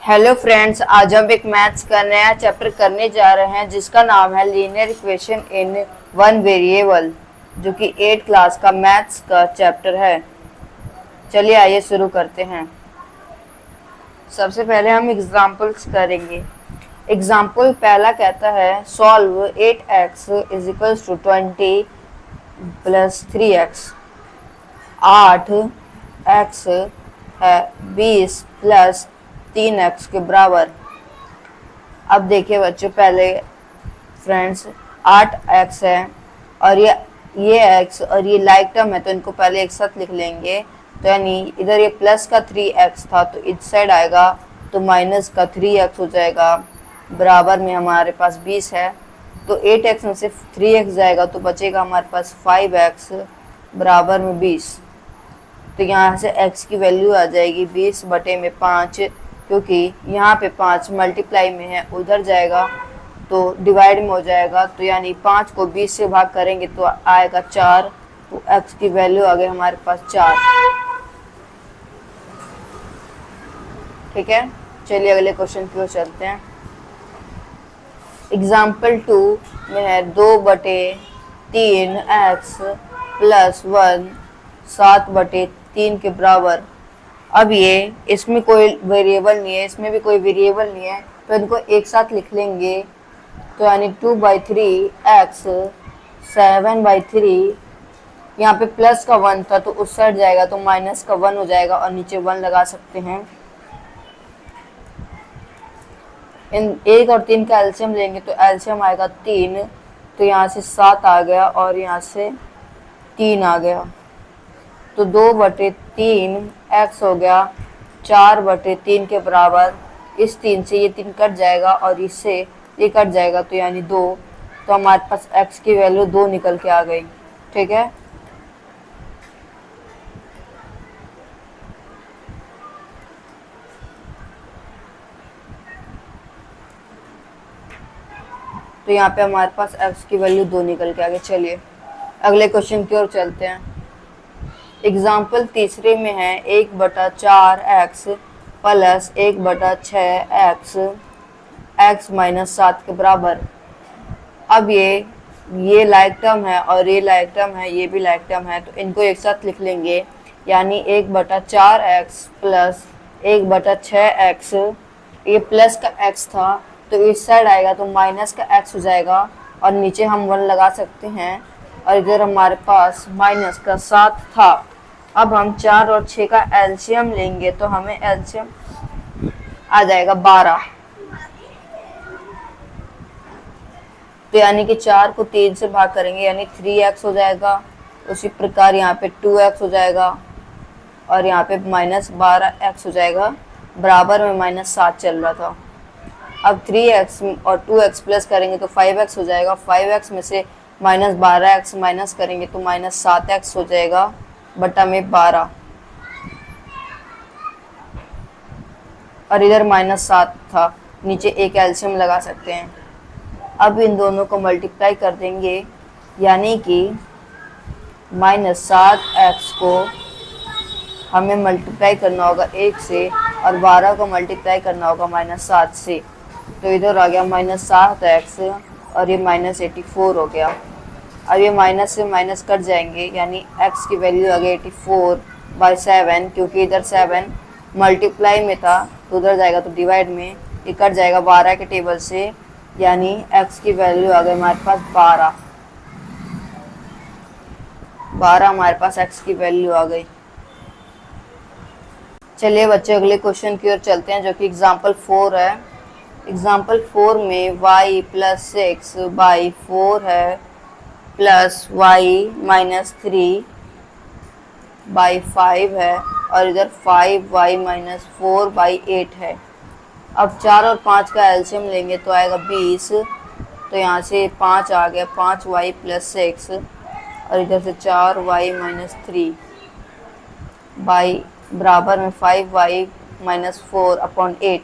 Hello friends, आज हम एक मैथ्स का नया चैप्टर करने जा रहे हैं जिसका नाम है linear equation in one variable, जो कि 8 क्लास का मैथ्स का चैप्टर है। चलिए आइए शुरू करते हैं। सबसे पहले हम एग्जांपल्स करेंगे। एग्जाम्पल पहला कहता है solve 8x is equals to 20 plus 3x। 8x है 20 प्लस 3x के बराबर। अब देखिए बच्चों, पहले फ्रेंड्स 8x है और ये x और ये लाइक टर्म है, तो इनको पहले एक साथ लिख लेंगे। तो यानी इधर ये प्लस का 3x था तो इस साइड आएगा तो माइनस का 3x हो जाएगा। बराबर में हमारे पास 20 है तो 8x में से 3x जाएगा तो बचेगा हमारे पास 5x बराबर में 20। तो यहाँ से x की वैल्यू आ जाएगी 20 बटे में 5, क्योंकि यहाँ पे 5 मल्टीप्लाई में है, उधर जाएगा तो डिवाइड में हो जाएगा। तो यानी 5 को 20 से भाग करेंगे तो आएगा 4, तो x की वैल्यू आ गई हमारे पास 4। ठीक है, चलिए अगले क्वेश्चन की ओर चलते हैं। एग्जाम्पल 2 में है 2/3x प्लस 1 7/3 के बराबर। अब ये इसमें कोई वेरिएबल नहीं है, इसमें भी कोई वेरिएबल नहीं है, तो इनको एक साथ लिख लेंगे। तो यानी 2/3x 7/3, यहाँ पे प्लस का 1 था तो उस साइड जाएगा तो माइनस का 1 हो जाएगा और नीचे 1 लगा सकते हैं। इन 1 और 3 का एलसीएम लेंगे तो एलसीएम आएगा 3, तो यहाँ से 7 आ गया और यहाँ से 3 आ गया। तो 2/3x हो गया 4/3 के बराबर। इस 3 से ये 3 कट जाएगा और इससे ये कट जाएगा तो यानी 2। तो हमारे पास x की वैल्यू 2 निकल के आ गई। ठीक है, तो यहाँ पे हमारे पास x की वैल्यू 2 निकल के आ गई। चलिए अगले क्वेश्चन की ओर चलते हैं। एग्जाम्पल तीसरे में है 1/4x plus 1/6x x minus 7 के बराबर। अब ये लाइक टर्म है और ये लाइक टर्म है, ये भी लाइक टर्म है, तो इनको एक साथ लिख लेंगे। यानी 1/4x प्लस 1/6x, ये प्लस का x था तो इस साइड आएगा तो माइनस का x हो जाएगा और नीचे हम 1 लगा सकते हैं। और इधर हमारे पास माइनस का 7 था। अब हम 4 और 6 का एलसीएम लेंगे तो हमें एलसीएम आ जाएगा 12। तो यानी कि 4 को 3 से भाग करेंगे यानी 3x हो जाएगा। उसी प्रकार यहाँ पे 2x हो जाएगा और यहाँ पे माइनस 12x हो जाएगा। बराबर में माइनस 7 चल रहा था। अब 3x और 2x प्लस करेंगे तो 5x हो जाएगा। 5x में से माइनस 12x माइनस करेंगे तो माइनस 7x हो जाएगा बटा में 12, और इधर माइनस 7 था, नीचे एक एलसीएम लगा सकते हैं। अब इन दोनों को मल्टीप्लाई कर देंगे यानी कि माइनस 7x को हमें मल्टीप्लाई करना होगा 1 से और 12 को मल्टीप्लाई करना होगा माइनस 7 से। तो इधर आ गया माइनस 7x और ये माइनस 84 हो गया। अब ये माइनस से माइनस कट जाएंगे यानी x की वैल्यू आ गई 84/7, क्योंकि इधर 7 मल्टीप्लाई में था तो उधर जाएगा तो डिवाइड में, ये कट जाएगा 12 के टेबल से, यानी x की वैल्यू आ गई हमारे पास 12 हमारे पास x की वैल्यू आ गई। चलिए बच्चे अगले क्वेश्चन की ओर चलते हैं, जो कि एग्जाम्पल 4 है। एग्जाम्पल 4 में y प्लस 6/4 है प्लस y माइनस 3/5 है और इधर 5y माइनस 4/8 है। अब 4 और 5 का एलसीएम लेंगे तो आएगा 20। तो यहाँ से 5 आ गया, 5y प्लस 6 और इधर से 4y माइनस 3 बाई बराबर में 5y माइनस 4/8।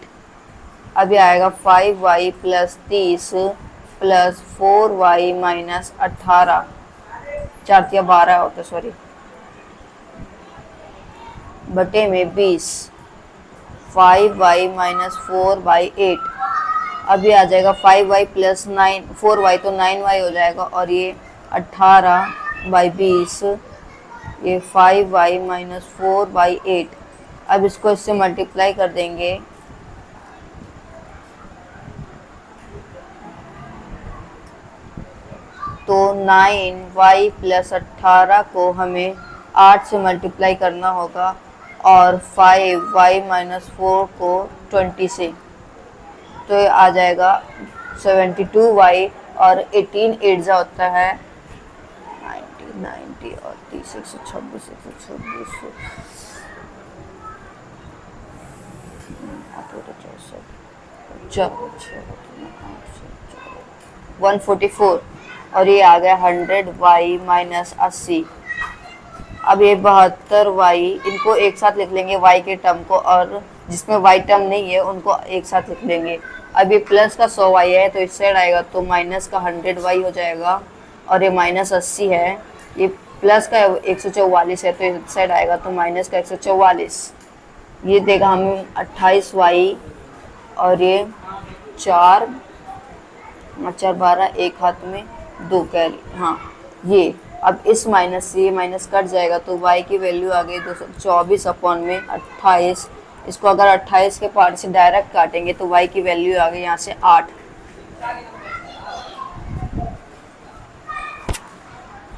अब ये आएगा 5y plus 30 plus 4y minus 18, 4 या 12 होता सॉरी, बटे में 20। 5y minus 4/8। अब ये आ जाएगा 5y प्लस 9, 4y तो 9y हो जाएगा, और ये 18/20, ये 5y माइनस 4/8। अब इसको इससे मल्टीप्लाई कर देंगे, तो 9y प्लस 18 को हमें 8 से मल्टीप्लाई करना होगा, और 5y माइनस 4 को 20 से, तो ये आ जाएगा 72y, और 18 8 होता है 90 और 30 126 144, और ये आ गया 100y माइनस 80। अब ये 72y, इनको एक साथ लिख लेंगे y के टर्म को, और जिसमें y टर्म नहीं है उनको एक साथ लिख लेंगे। अब ये प्लस का 100y है तो इस साइड आएगा, तो माइनस का 100y हो जाएगा, और ये माइनस 80 है, ये प्लस का 144 है तो इस साइड आएगा, तो माइनस का 144। ये देगा हमें 28y, और ये 4 12, एक हाथ में 2 कैरी, हाँ ये। अब इस माइनस से ये माइनस कट जाएगा, तो y की वैल्यू आ गई 224 अपॉन में 28। इसको अगर 28 के पार्ट से डायरेक्ट काटेंगे तो y की वैल्यू आ गई यहाँ से 8।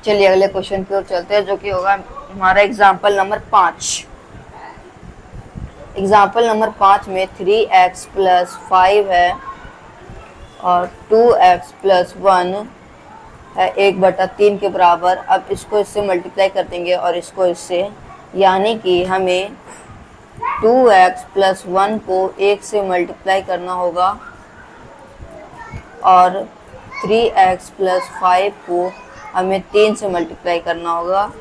चलिए अगले क्वेश्चन की ओर चलते हैं, जो कि होगा हमारा एग्जाम्पल नंबर 5। एग्जाम्पल नंबर 5 में 3x प्लस 5 है, और 2x प्लस 1 है 1/3 के बराबर। अब इसको इससे मल्टीप्लाई कर देंगे और इसको इससे, यानी कि हमें 2x प्लस 1 को 1 से मल्टीप्लाई करना होगा, और 3x प्लस 5 को हमें 3 से मल्टीप्लाई करना होगा।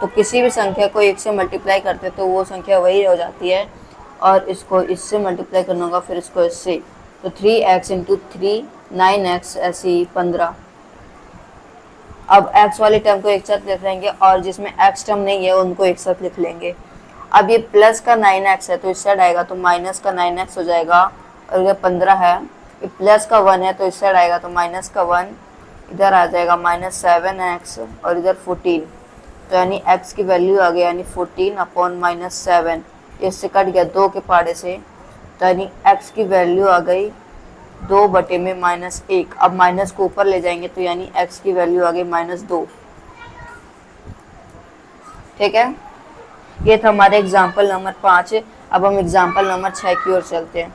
तो किसी भी संख्या को 1 से मल्टीप्लाई करते तो वो संख्या वही हो जाती है, और इसको इससे मल्टीप्लाई करना होगा, फिर इसको इससे, तो 3x इंटू 3 9x, ऐसे ही 15। अब x वाले टर्म को एक साथ लिख लेंगे, और जिसमें x टर्म नहीं है उनको एक साथ लिख लेंगे। अब ये प्लस का 9x है तो इस साइड आएगा, तो माइनस का 9x हो जाएगा, और इधर 15 है। ये प्लस का 1 है तो इस साइड आएगा, तो माइनस का 1, इधर आ जाएगा माइनस 7x, और इधर 14, तो यानी x की वैल्यू आ गई, यानी 14 अपॉन माइनस 7। इससे कट गया 2 के पहाड़े से, तो यानी x की वैल्यू आ गई 2/-1। अब माइनस को ऊपर ले जाएंगे, तो यानी x की वैल्यू आ गई -2। ठीक है, ये था हमारे एग्जाम्पल नंबर 5। अब हम एग्जाम्पल नंबर 6 की ओर चलते हैं।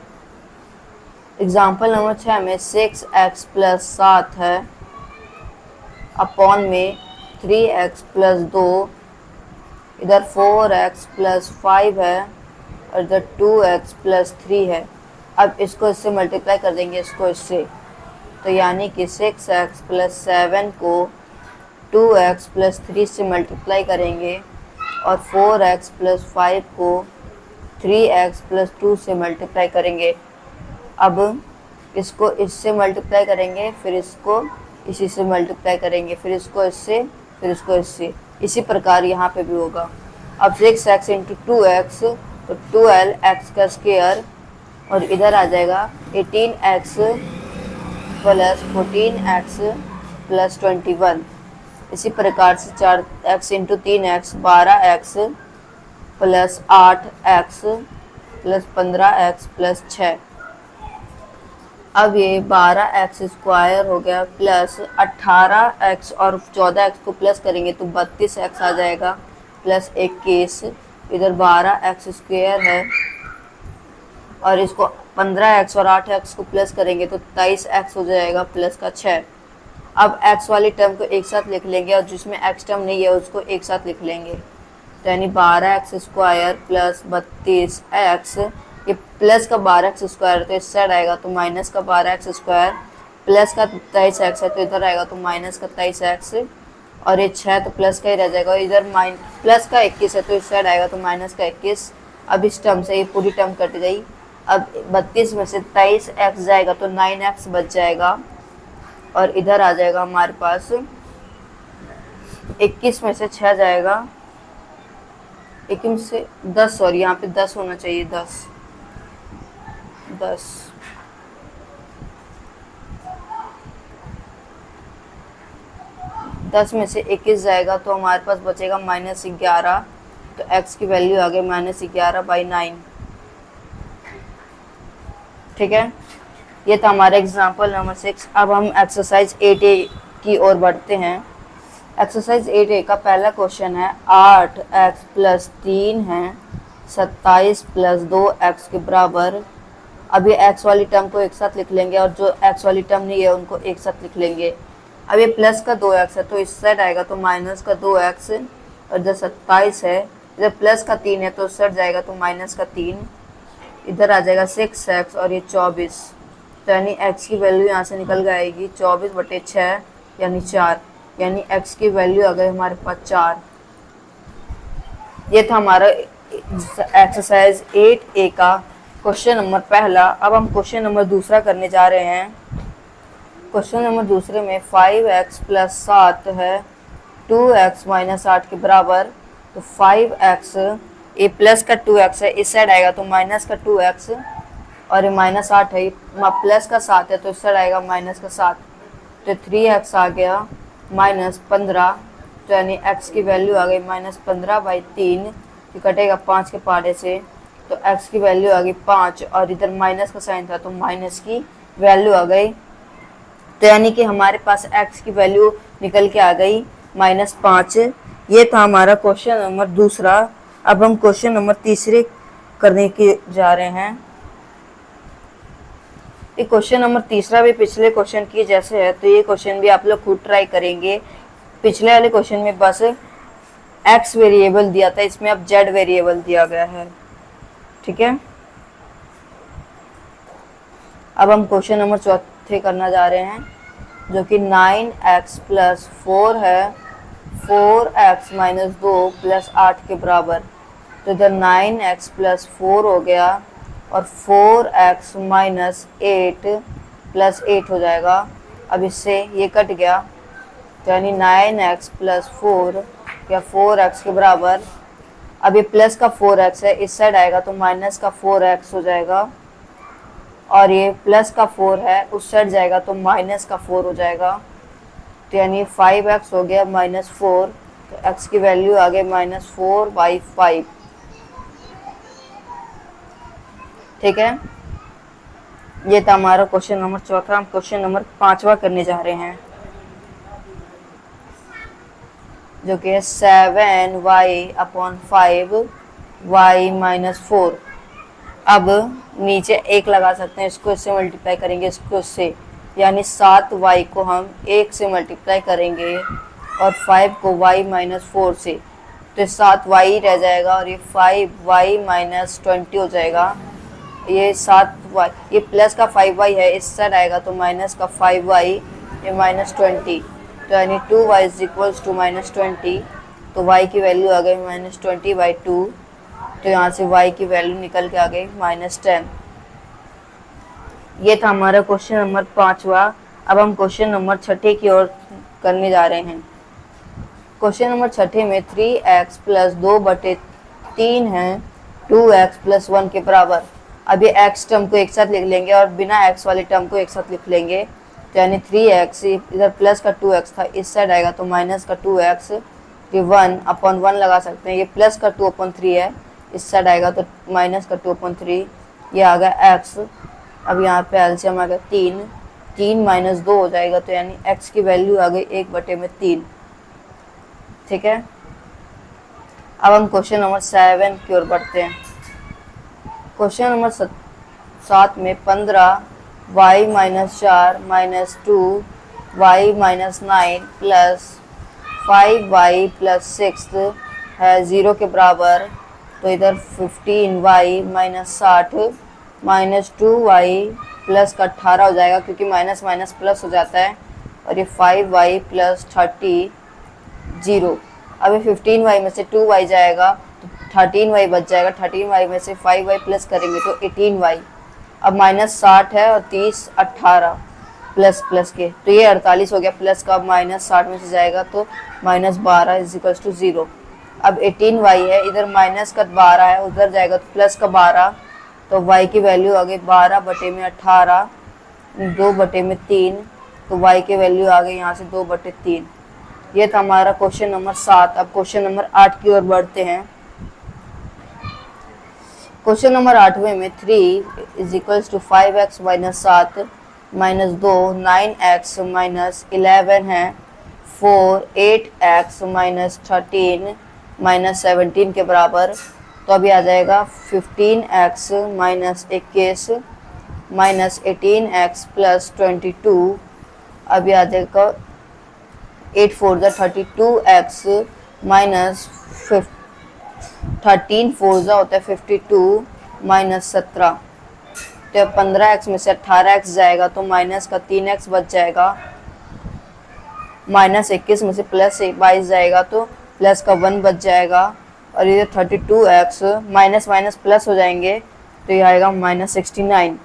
एग्जाम्पल नंबर 6 में 6x प्लस 7 है, अपॉन में 3x प्लस 2, इधर 4x प्लस 5 है, और इधर 2x प्लस 3 है। अब इसको इससे मल्टीप्लाई कर देंगे, इसको इससे, तो यानी कि 6x प्लस 7 को 2x प्लस 3 से मल्टीप्लाई करेंगे, और 4x प्लस 5 को 3x प्लस 2 से मल्टीप्लाई करेंगे। अब इसको इससे मल्टीप्लाई करेंगे, फिर इसको इसी से मल्टीप्लाई करेंगे, फिर इसको इससे, फिर इसको इससे। इसी प्रकार यहाँ पे भी होगा। अब 6x इंटू 2x, तो 12x का स्क्वायर, और इधर आ जाएगा 18x प्लस 14x प्लस 21। इसी प्रकार से 4x into 3x 12x plus 8x plus 15x plus 6। अब ये 12x स्क्वायर हो गया, प्लस 18x और 14x को प्लस करेंगे तो 32x आ जाएगा, प्लस 21। इधर 12x स्क्वायर है, और इसको 15x और 8x को प्लस करेंगे तो 23x हो जाएगा, प्लस का 6। अब x वाली टर्म को एक साथ लिख लेंगे, और जिसमें x टर्म नहीं है उसको एक साथ लिख लेंगे, तो यानी 12x स्क्वायर प्लस 32x। ये प्लस का 12x स्क्वायर तो इस साइड आएगा, तो माइनस का 12x स्क्वायर, प्लस का 23x है तो इधर आएगा, तो माइनस का 23x, और ये 6 तो प्लस का ही रह जाएगा, और इधर प्लस का 21 है तो इस साइड आएगा, तो माइनस का 21। अब इस टर्म से ये पूरी टर्म कट गई। अब 32 में से 23x जाएगा तो 9x बच जाएगा, और इधर आ जाएगा हमारे पास 21 में से 6 जाएगा, 21 से 10, सॉरी यहाँ पे 10 होना चाहिए, 10 10। दस में से 21 जाएगा तो हमारे पास बचेगा -11। तो x की वैल्यू आ गई -11/9। ठीक है, ये था हमारा एग्जाम्पल नंबर 6। अब हम एक्सरसाइज 8A की ओर बढ़ते हैं। एक्सरसाइज 8A का पहला क्वेश्चन है 8x + 3 है 27 + 2x के बराबर। अब ये x वाली टर्म को एक साथ लिख लेंगे और जो x वाली टर्म नहीं है उनको एक साथ लिख लेंगे। अब ये प्लस का 2x है तो इस साइड आएगा तो माइनस का 2x, और इधर 27 है, इधर प्लस का 3 है तो उस साइड जाएगा तो माइनस का 3, इधर आ जाएगा 6x और ये 24। तो यानी x की वैल्यू यहाँ से निकल जाएगी 24/6 यानी 4, यानी x की वैल्यू आ गई हमारे पास 4। ये था हमारा एक्सरसाइज 8A का क्वेश्चन नंबर पहला। अब हम क्वेश्चन नंबर दूसरा करने जा रहे हैं। क्वेश्चन नंबर दूसरे में 5x + 7 है 2x - 8 के बराबर। तो 5x, ये प्लस का 2x है, इस साइड आएगा तो माइनस का 2x, और ये -8 है, प्लस का 7 है तो इस साइड आएगा माइनस का 7। तो 3x आ गया -15। तो यानी x की वैल्यू आ गई -15/3, ये कटेगा 5 के पहाड़े से, तो x की वैल्यू आ गई 5, और इधर माइनस का साइन था तो माइनस की वैल्यू आ गई। तो यानी कि हमारे पास x की वैल्यू निकल के आ गई -5। ये था हमारा क्वेश्चन नंबर दूसरा। अब हम क्वेश्चन नंबर तीसरे करने के जा रहे हैं। ये क्वेश्चन नंबर तीसरा भी पिछले क्वेश्चन की जैसे है, तो ये क्वेश्चन भी आप लोग खुद ट्राई करेंगे। पिछले वाले क्वेश्चन में बस x वेरिएबल दिया था, इसमें अब z वेरिएबल दिया गया है। ठीक है, अब हम क्वेश्चन नंबर चौथे करना जा रहे हैं, जो कि 9x + 4 है 4x - 2 + 8 के बराबर। तो इधर 9x + 4 हो गया और 4x - 8 + 8 हो जाएगा। अब इससे ये कट गया, तो यानी 9x + 4 या 4x के बराबर। अब ये प्लस का 4x है, इस साइड आएगा तो माइनस का 4x हो जाएगा, और ये प्लस का 4 है उस साइड जाएगा तो माइनस का 4 हो जाएगा। तो यानी 5x हो गया -4। तो x की वैल्यू आ गई -4/5। ठीक है, ये था हमारा क्वेश्चन नंबर चौथा। हम क्वेश्चन नंबर पांचवा करने जा रहे हैं, जो कि 7y/5 y - 4। अब नीचे 1 लगा सकते हैं, इसको इससे मल्टीप्लाई करेंगे, इसको इससे, यानी 7y को हम 1 से मल्टीप्लाई करेंगे और 5 को y - 4 से, तो 7y रह जाएगा और ये 5y - 20 हो जाएगा। ये 7y, ये प्लस का 5y है, इस साइड आएगा तो माइनस का 5y, ये -20। तो यानी 2y = -20। तो y की वैल्यू आ गई -20/2। तो यहाँ से y की वैल्यू निकल के आ गई -10। ये था हमारा क्वेश्चन नंबर पांचवा। अब हम क्वेश्चन नंबर छठे की ओर करने जा रहे हैं। क्वेश्चन नंबर छठे में 3x + 2/3 है 2x + 1 के बराबर। अब ये x टर्म को एक साथ लिख लेंगे और बिना x वाले टर्म को एक साथ लिख लेंगे। तो यानी 3x, इधर प्लस का 2x था, इस साइड आएगा तो माइनस का 2x, ये 1/1 लगा सकते हैं, ये प्लस का 2/3 है, इस साइड आएगा तो माइनस का 2/3, ये आ गया x। अब यहाँ पे एलसीएम आ गया 3 - 2 हो जाएगा, तो यानी x की वैल्यू आ गई 1/3। ठीक है, अब हम क्वेश्चन नंबर 7 की ओर बढ़ते हैं। क्वेश्चन नंबर 7 में 15y - 4 - 2y - 9 + 5y + 6 है 0 के बराबर। तो इधर 15y - 60 - 2y + 18 हो जाएगा, क्योंकि माइनस माइनस प्लस हो जाता है, और ये 5y + 30 0। अब ये 15y में से 2y जाएगा तो 13y बच जाएगा, 13y में से 5y प्लस करेंगे तो 18y। अब -60 है और 30 18 प्लस के, तो ये 48 हो गया, प्लस का -60 में से जाएगा तो -12 = 0। अब 18y है, इधर माइनस का 12 है, उधर जाएगा तो प्लस का 12, तो y की वैल्यू आ गई 12/18, 2/3, तो y की वैल्यू आ गई यहाँ से 2/3। ये था हमारा क्वेश्चन नंबर 7। अब क्वेश्चन नंबर 8 की ओर बढ़ते हैं। क्वेश्चन नंबर 8वें में 3 is equals to 5x minus 7 minus 2 9x minus 11 है, 4 8x माइनस 13 माइनस 17 के बराबर। तो अभी आ जाएगा 15x minus 21 minus 18x plus 22। अभी आ जाएगा 8 4 32x माइनस 13 4 होता है 52 माइनस 17। तो 15x में से 18x जाएगा तो माइनस का 3x बच जाएगा, माइनस 21 में से प्लस 22 जाएगा तो प्लस का 1 बच जाएगा, और ये 32x माइनस माइनस प्लस हो जाएंगे तो ये आएगा माइनस 69।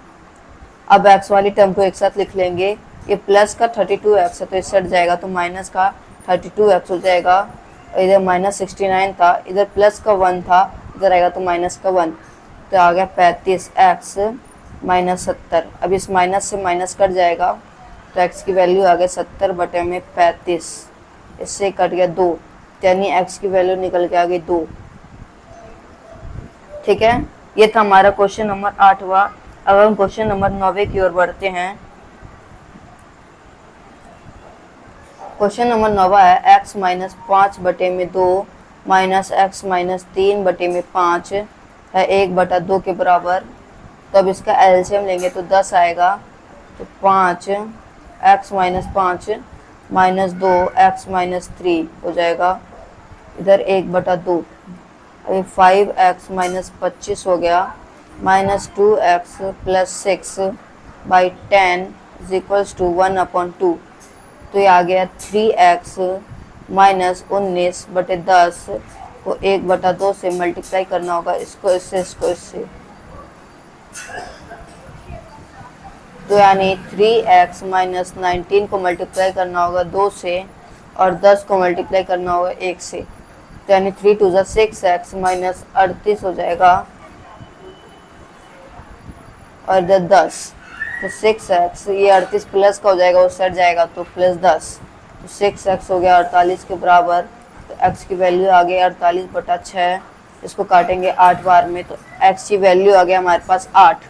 अब x वाली टर्म को एक साथ लिख लेंगे। ये प्लस का 32x है तो इस हट जाएगा तो माइनस का 32x हो जाएगा। इधर माइनस 69 था, इधर प्लस का 1 था, इधर आएगा तो माइनस का 1, तो आ गया 35x माइनस 70। अब इस माइनस से माइनस कट जाएगा तो x की वैल्यू आ गई 70/35, इससे कट गया 2, यानी x की वैल्यू निकल के आ गई 2। ठीक है, ये था हमारा क्वेश्चन नंबर 8वां। अब हम क्वेश्चन नंबर 9वें की ओर बढ़ते हैं। क्वेश्चन नंबर 9वां है x minus 5/2 minus x minus 3/5 है 1/2 के बराबर। तो अब इसका एलसीएम लेंगे तो 10 आएगा, तो 5 x minus 5 minus 2 x minus 3 हो जाएगा, इधर 1/2। अभी 5x माइनस 25 हो गया, minus 2x plus 6/10 is equals to 1/2। तो ये आ गया 3x माइनस 19/10 को 1/2 से मल्टीप्लाई करना होगा, इसको इससे इसको इससे। तो यानी 3x माइनस 19 को मल्टीप्लाई करना होगा 2 से, और 10 को मल्टीप्लाई करना होगा 1 से। तो यानी 3 2 6x माइनस 38 हो जाएगा, और इधर 10, तो 6x, ये 38 प्लस का हो जाएगा, उस साइड जाएगा तो प्लस 10, तो 6x हो गया 48 के बराबर। तो x की वैल्यू आ गई 48/6, इसको काटेंगे 8 बार में तो x की वैल्यू आ गया हमारे पास 8।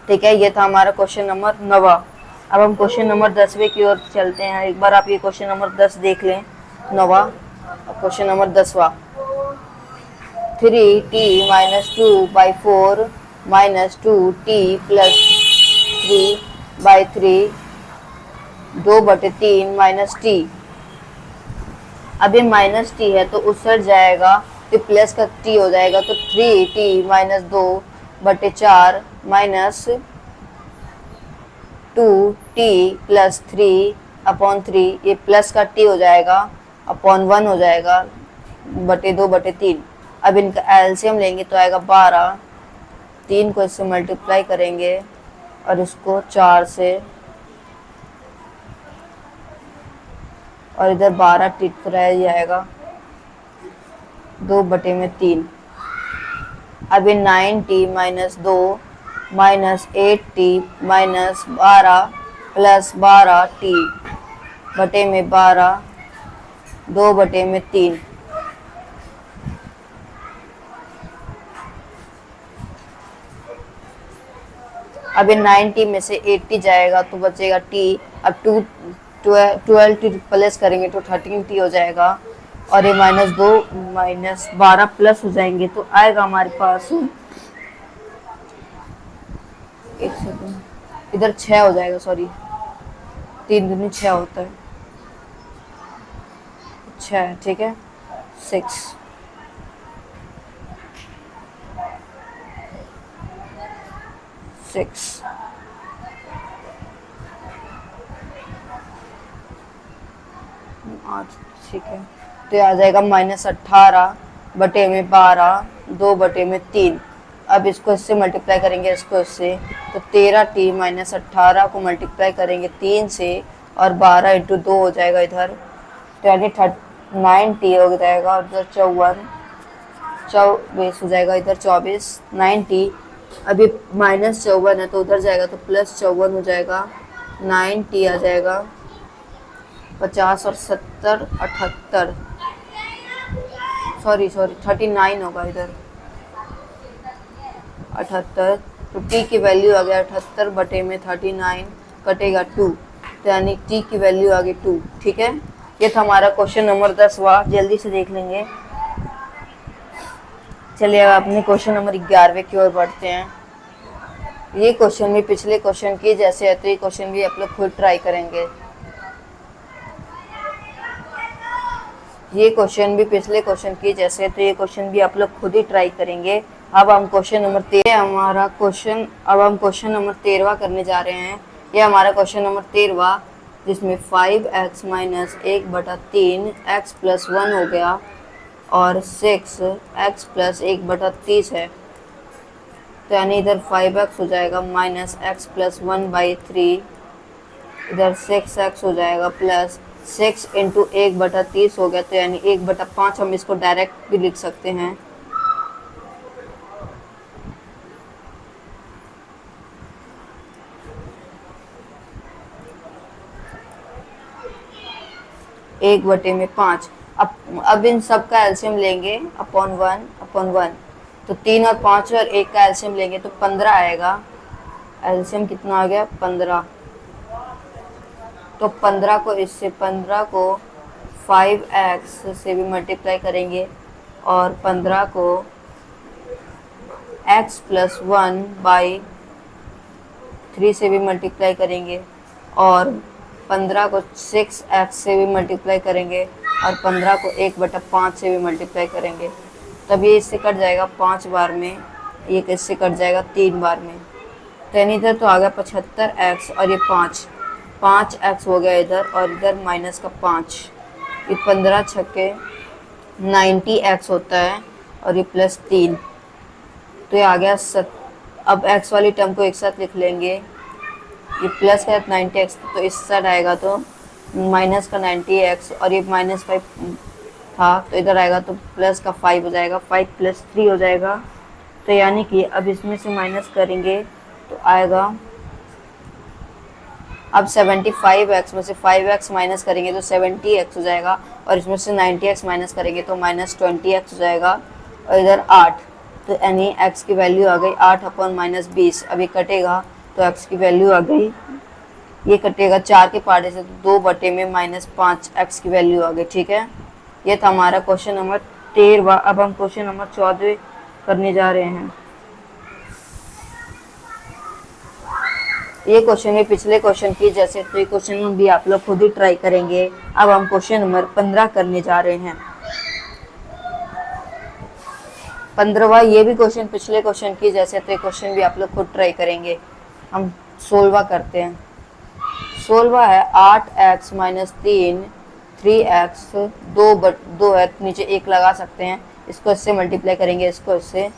ठीक है, ये था हमारा क्वेश्चन नंबर 9वां। अब हम क्वेश्चन नंबर 10वें की ओर चलते हैं। एक बार आप ये क्वेश्चन नंबर 10 देख लें, 9वां। क्वेश्चन नंबर 10वां, 3t minus 2/4 minus 2t plus 3/3 2/3 minus t। अब ये माइनस t है तो उस साइड जाएगा तो प्लस का t हो जाएगा, तो 3t minus 2/4 minus 2t plus 3/3, ये प्लस का t हो जाएगा अपॉन 1 हो जाएगा बटे 2/3। अब इनका एलसीएम लेंगे तो आएगा 12, 3 को इससे मल्टीप्लाई करेंगे और इसको 4 से, और इधर 12 टिक रह जाएगा 2/3। अभी 9t minus 2 minus 8t minus 12 plus 12t बटे में 12 2/3। अभी 90 में से 80 जाएगा तो बचेगा t। अब 12 टी प्लस करेंगे तो 13t हो जाएगा, और ये -2 -12 प्लस हो जाएंगे तो आएगा हमारे पास, एक सेकंड, इधर 6 हो जाएगा, सॉरी 3 दूनी 6 होता है, 6, ठीक है, 6 6 8, ठीक है। तो आ जाएगा -18 बटे में 12 2/3। अब इसको इससे मल्टीप्लाई करेंगे, इसको इससे, तो 13t माइनस 18 को मल्टीप्लाई करेंगे 3 से, और 12 इंटू 2 हो जाएगा इधर, तो यानी 9t हो जाएगा, और इधर 54 24 हो जाएगा, इधर 24 90, अभी -54 है तो उधर जाएगा तो +54 हो जाएगा, 90 आ जाएगा, 50 और 70 78, सॉरी 39 होगा इधर 78, तो t की वैल्यू आ गया 78 बटे में 39 कटेगा 2, तो यानी t की वैल्यू आ गई 2। ठीक है, ये था हमारा क्वेश्चन नंबर 10 हुआ, जल्दी से देख लेंगे। चलिए अब अपने क्वेश्चन नंबर 11वें की ओर बढ़ते हैं। ये क्वेश्चन भी पिछले क्वेश्चन की जैसे है, तो ये क्वेश्चन भी आप लोग खुद ट्राई करेंगे। ये क्वेश्चन भी पिछले क्वेश्चन की जैसे, तो ये क्वेश्चन भी आप लोग खुद ही ट्राई करेंगे। अब हम क्वेश्चन नंबर 13 हमारा क्वेश्चन, अब हम क्वेश्चन नंबर 13वां करने जा रहे हैं। ये हमारा क्वेश्चन नंबर 13वां, जिसमें 5x माइनस 1/3 x प्लस 1 हो गया और 6x प्लस 1/30 है, तो यानी इधर 5x हो जाएगा माइनस x प्लस 1/3, इधर 6x हो जाएगा प्लस 6 इंटू 1/30 हो गया, तो यानी 1/5 हम इसको डायरेक्ट भी लिख सकते हैं। एक बटे में 5। अब इन सब का एलसीएम लेंगे अपॉन 1, तो 3 और 5 और 1 का एलसीएम लेंगे तो 15 आएगा। एलसीएम कितना आ गया 15, तो 15 को इससे 15 को 5x से भी मल्टीप्लाई करेंगे और 15 को x प्लस 1/3 से भी मल्टीप्लाई करेंगे और 15 को 6x से भी मल्टीप्लाई करेंगे और 15 को 1/5 से भी मल्टीप्लाई करेंगे, तब ये इससे कट जाएगा 5 बार में, ये इससे कट जाएगा 3 बार में, तो यानी इधर तो आ गया 75x और ये 5x हो गया इधर, और इधर माइनस का 5, ये 15 छक्के 90x होता है और ये प्लस 3, तो ये आ गया अब x वाली टर्म को एक साथ लिख लेंगे, ये प्लस का 90x तो इस साइड आएगा तो माइनस का 90x और ये -5 था तो इधर आएगा तो प्लस का 5 हो जाएगा, 5 + 3 हो जाएगा, तो यानी कि अब इसमें से माइनस करेंगे तो आएगा, अब 75x में से 5x माइनस करेंगे तो 70x हो जाएगा और इसमें से 90x माइनस करेंगे तो -20x हो जाएगा और इधर 8, तो यानी x की वैल्यू आ गई 8/-20। अब ये कटेगा तो x की वैल्यू आ गई, ये कटेगा 4 के पार्टे से तो 2 बटे में -5 x की वैल्यू आ गई। ठीक है, ये था हमारा क्वेश्चन नंबर 13वां। अब हम क्वेश्चन नंबर 14 करने जा रहे हैं। ये क्वेश्चन भी पिछले क्वेश्चन की जैसे, तो ये क्वेश्चन भी आप लोग खुद ही ट्राई करेंगे। अब हम क्वेश्चन नंबर 15 करने जा रहे हैं। 15वां ये भी क्वेश्चन पिछले क्वेश्चन की जैसे, तो ये क्वेश्चन भी आप लोग खुद ट्राई करेंगे। हम 16वां करते हैं। 16वां है 8x माइनस 3 3x 2 है, नीचे 1 लगा सकते हैं, इसको इससे मल्टीप्लाई करेंगे, इसको इससे,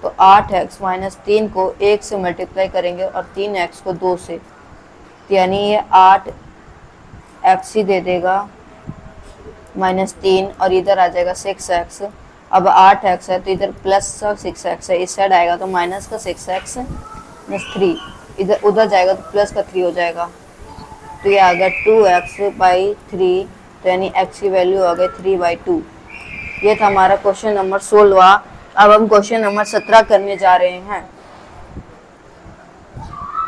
तो 8x माइनस 3 को 1 से मल्टीप्लाई करेंगे और 3x को 2 से, तो यानी ये 8x ही दे देगा -3 और इधर आ जाएगा 6x। अब 8x है तो इधर प्लस का 6x है, इस साइड आएगा तो माइनस का 6x + 3, इधर उधर जाएगा तो प्लस का 3 हो जाएगा, तो ये आ गया 2x/3, तो यानी x की वैल्यू आ गई 3/2। ये था हमारा क्वेश्चन नंबर 16वां। अब हम क्वेश्चन नंबर 17 करने जा रहे हैं।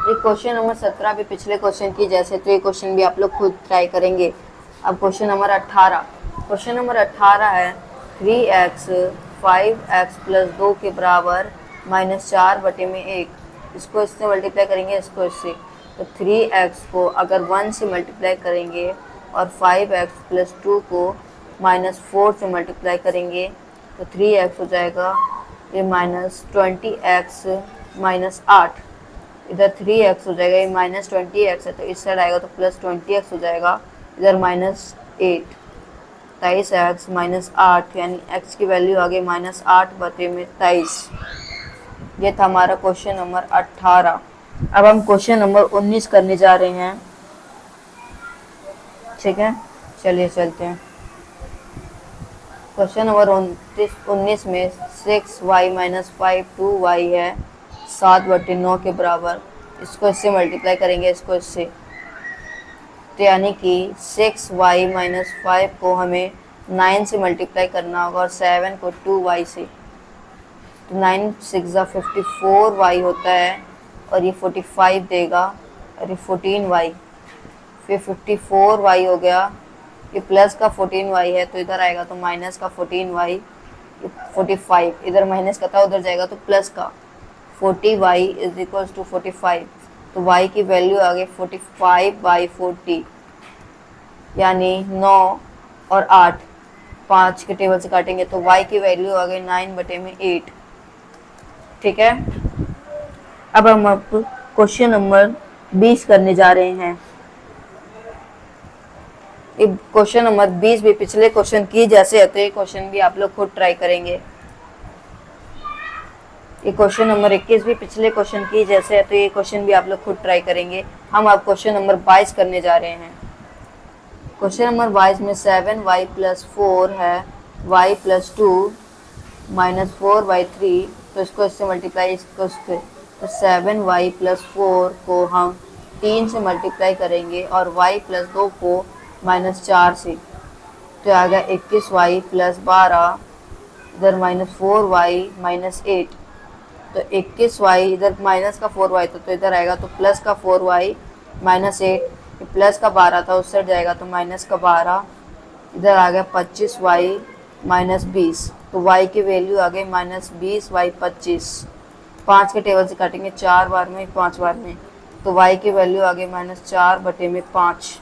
ये क्वेश्चन नंबर 17 भी पिछले क्वेश्चन की जैसे, तो ये क्वेश्चन भी आप लोग खुद ट्राई करेंगे। अब क्वेश्चन नंबर 18, क्वेश्चन नंबर 18 है 3x 5x + 2 के बराबर -4 बटे में 1, इसको इससे मल्टीप्लाई करेंगे, इसको इससे, तो 3x को अगर 1 से मल्टीप्लाई करेंगे और 5x + 2 को -4 से मल्टीप्लाई करेंगे तो 3x हो जाएगा, ये -20x -8, इधर 3x हो जाएगा, ये -20x है तो इस साइड आएगा तो +20x हो जाएगा, इधर -8, 23x -8, यानी x की वैल्यू आ गई -8 बटे में 23। ये था हमारा क्वेश्चन नंबर 18। अब हम क्वेश्चन नंबर 19 करने जा रहे हैं। ठीक है, चलिए चलते हैं। क्वेश्चन नंबर 19 में 6y माइनस 5 2y है 7/9 के बराबर। इसको इससे मल्टीप्लाई करेंगे, इसको इससे, तो यानी कि 6y माइनस 5 को हमें 9 से मल्टीप्लाई करना होगा और 7 को 2y से। तो 9 6 54y होता है और ये 45 देगा और ये 14y, फिर 54y हो गया, ये प्लस का 14y है तो इधर आएगा तो माइनस का 14y, ये 45, इधर माइनस का था उधर जाएगा तो प्लस का 40y इज इक्वल्स टू 45। तो y की वैल्यू आ गई 45/40, यानी 9 और 8 5 के टेबल से काटेंगे तो y की वैल्यू आ गई 9/8। ठीक है, अब हम क्वेश्चन नंबर 20 करने जा रहे हैं। क्वेश्चन नंबर 20 भी पिछले क्वेश्चन की जैसे है तो ये क्वेश्चन भी आप लोग खुद ट्राई करेंगे। ये क्वेश्चन नंबर 21 भी पिछले क्वेश्चन की जैसे है तो ये क्वेश्चन भी आप लोग खुद ट्राई करेंगे। हम अब क्वेश्चन नंबर 22 करने जा रहे हैं। क्वेश्चन नंबर 22 में 7y + 4 है, y + 2 - 4y3, तो इसको इससे मल्टीप्लाई, इसको इससे, तो 7y + 4 को हम 3 से मल्टीप्लाई करेंगे और y + 2 को -4 से, तो आ गया 21y + 12, इधर -4y - 8, तो 21y इधर माइनस का 4y था तो इधर आएगा तो प्लस का 4y - 8, प्लस का 12 था उस साइड जाएगा तो माइनस का 12, इधर आ गया 25y - 20, तो y की वैल्यू आ गई -20y 25। 5 के टेबल से काटेंगे 4 बार में 5 बार में, तो y की वैल्यू आ गई -4/5।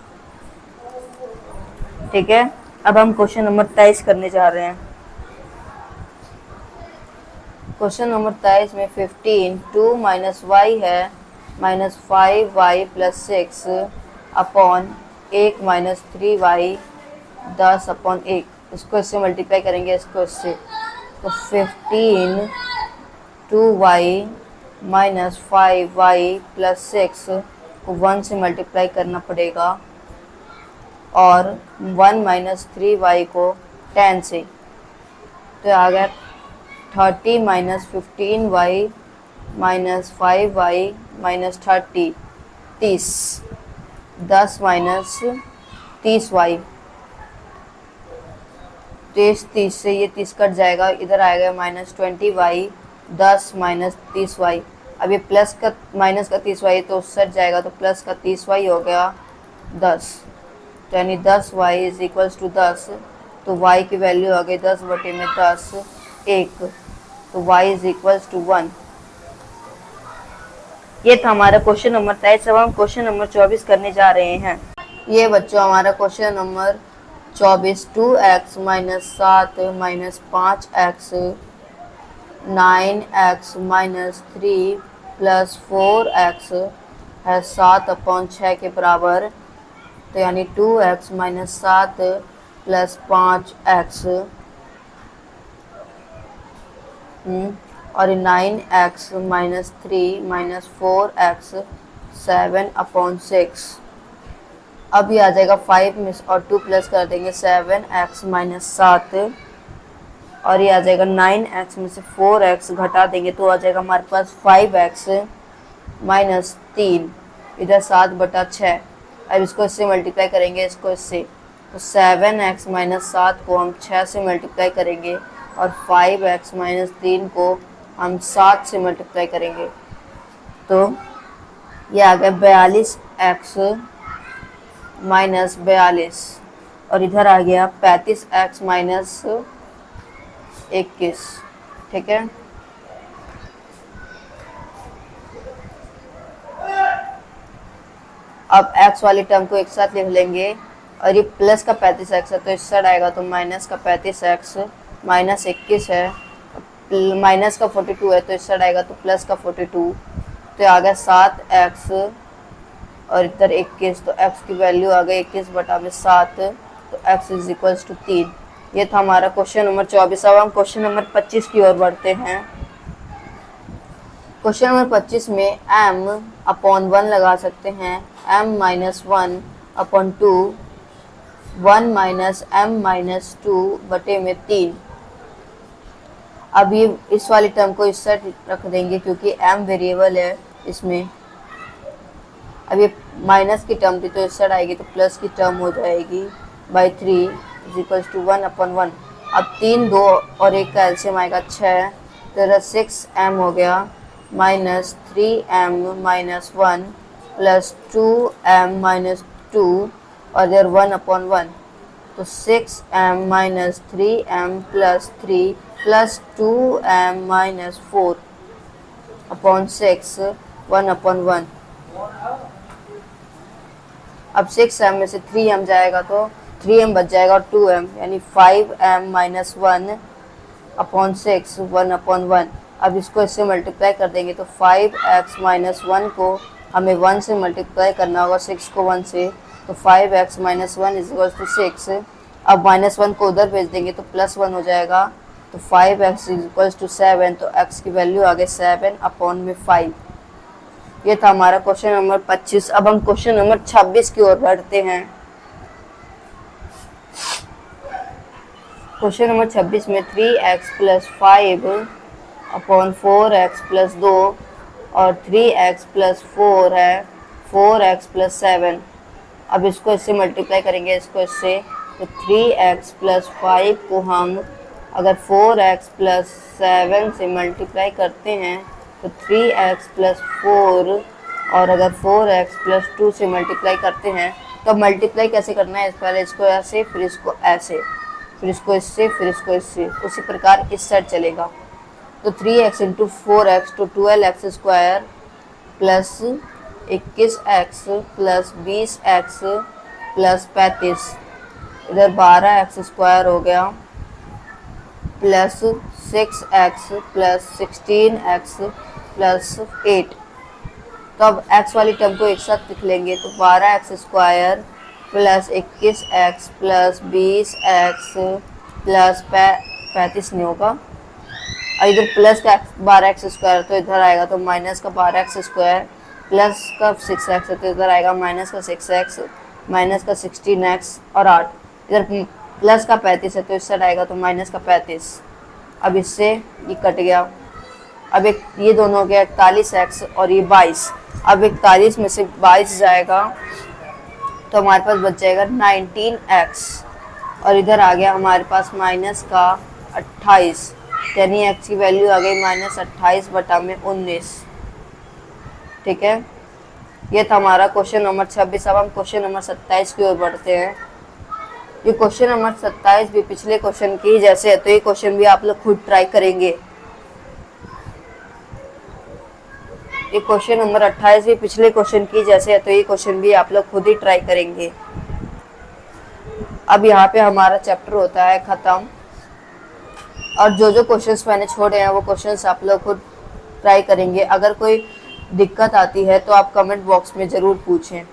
ठीक है, अब हम क्वेश्चन नंबर 23 करने जा रहे हैं। क्वेश्चन नंबर 23 में 15 2 - y है -5y + 6 अपॉन 1 - 3y 10/1, इसको इससे मल्टीप्लाई करेंगे, इसको इससे, तो 15 2y - 5y + 6 को 1 से मल्टीप्लाई करना पड़ेगा और 1 - 3y को 10 से, तो आ गया 30 - 15y - 5y - 30 30, 10 - 30y, 30 से ये 30 कट जाएगा, इधर आएगा -20y 10 - 30y। अब ये प्लस का माइनस का 30y तो उस साइड जाएगा तो प्लस का 30y हो गया 10, तो यानी 10y इज इक्वल्स टू 10, तो y की वैल्यू आ गई 10/10 1, तो y इज इक्वल्स टू 1। ये था हमारा क्वेश्चन नंबर 23। अब हम क्वेश्चन नंबर 24 करने जा रहे हैं। ये बच्चों हमारा question number 24, 2x - 7 - 5x 9x - 3 + 4x है 7/6 के बराबर, तो यानी 2x - 7 + 5x और 9x - 3 - 4x 7/6। अब ये आ जाएगा 5 में और 2 प्लस कर देंगे 7x - 7 और ये आ जाएगा 9x में से 4x घटा देंगे तो आ जाएगा हमारे पास 5x - 3, इधर 7/6। अब इसको इससे मल्टीप्लाई करेंगे, इसको इससे, तो 7x - 7 को हम 6 से मल्टीप्लाई करेंगे और 5x - 3 को हम 7 से मल्टीप्लाई करेंगे, तो ये आ गया 42x - 42 और इधर आ गया 35x - 21। ठीक है, अब x वाली टर्म को एक साथ लिख लेंगे और ये प्लस का 35x है तो इस साइड आएगा तो माइनस का 35x -21 है, माइनस का 42 है तो इस साइड आएगा तो प्लस का 42, तो आ गया 7x और इधर 21, तो x की वैल्यू आ गई 21/7, तो x इज इक्वल्स टू 3। ये था हमारा क्वेश्चन नंबर 24। अब हम क्वेश्चन नंबर 25 की ओर बढ़ते हैं। क्वेश्चन नंबर 25 में m/1 लगा सकते हैं, m - 1/2 1 माइनस m माइनस 2 बटे में 3। अब ये इस वाली टर्म को इस साइड रख देंगे क्योंकि m वेरिएबल है इसमें। अब ये माइनस की टर्म थी तो इस साइड आएगी तो प्लस की टर्म हो जाएगी बाई 3 इज इक्वल्स टू 1/1। अब 3 2 और 1 का एलसीएम आएगा 6, तो 6m हो गया minus 3m minus 1 plus 2m minus 2 और इधर 1/1, तो 6m minus 3m plus 3 plus 2m minus 4 upon 6 1/1। अब 6m में से 3m जाएगा तो 3m बच जाएगा और 2m यानी 5m माइनस 1 अपॉन 6 1/1। अब इसको इससे मल्टीप्लाई कर देंगे तो 5x माइनस 1 को हमें 1 से मल्टीप्लाई करना होगा 6 को 1 से, तो 5x minus 1 is equal to 6। अब माइनस 1 को उधर भेज देंगे तो प्लस 1 हो जाएगा, तो 5x इज इक्वल टू 7, तो x की वैल्यू आ गई 7 अपॉन में 5। ये था हमारा क्वेश्चन नंबर 25। अब हम क्वेश्चन नंबर 26 की ओर बढ़ते हैं। क्वेश्चन नंबर 26 में 3x plus 5 upon 4x plus 2 और 3x प्लस 4 है 4x प्लस 7। अब इसको इससे मल्टीप्लाई करेंगे, इसको इससे, तो 3x प्लस 5 को हम अगर 4x प्लस 7 से मल्टीप्लाई करते हैं तो 3x प्लस 4, और अगर 4x प्लस 2 से मल्टीप्लाई करते हैं तो मल्टीप्लाई कैसे करना है, पहले इसको ऐसे फिर इसको ऐसे फिर इसको इससे फिर इसको इससे, उसी प्रकार इस साइड चलेगा। तो 3x इंटू 4x तो 12x square plus 21x plus 20x plus 35, इधर 12x स्क्वायर हो गया plus 6x plus 16x plus 8। तो अब x वाली टर्म को एक साथ लिख लेंगे तो 12x square plus 21x plus 20x plus 35 नहीं होगा, और इधर प्लस का 12x स्क्वायर तो इधर आएगा तो माइनस का 12x स्क्वायर प्लस का 6x तो इधर आएगा माइनस का 6x माइनस का 16x और 8, इधर प्लस का 35 है तो इस साइड आएगा तो माइनस का 35। अब इससे ये कट गया। अब एक ये दोनों हो गया 41x और ये 22। अब 41 में से 22 जाएगा तो हमारे पास बच जाएगा 19x, और इधर आ गया हमारे पास माइनस का 28, यानी x की वैल्यू आ गई माइनस 28 बटा में 19। ठीक है, ये था हमारा क्वेश्चन नंबर 26। अब हम क्वेश्चन नंबर 27 की ओर बढ़ते हैं। ये क्वेश्चन नंबर 27 भी पिछले क्वेश्चन की जैसे है, तो ये क्वेश्चन भी आप लोग खुद ट्राई करेंगे। ये क्वेश्चन नंबर 28 भी पिछले क्वेश्चन की जैसे है, तो ये क्वेश्चन भी आप लोग खुद ही ट्राई करेंगे। अब यहाँ पे हमारा चैप्टर होता है ख़त्म, और जो जो क्वेश्चंस मैंने छोड़े हैं वो क्वेश्चंस आप लोग खुद ट्राई करेंगे। अगर कोई दिक्कत आती है तो आप कमेंट बॉक्स में ज़रूर पूछें।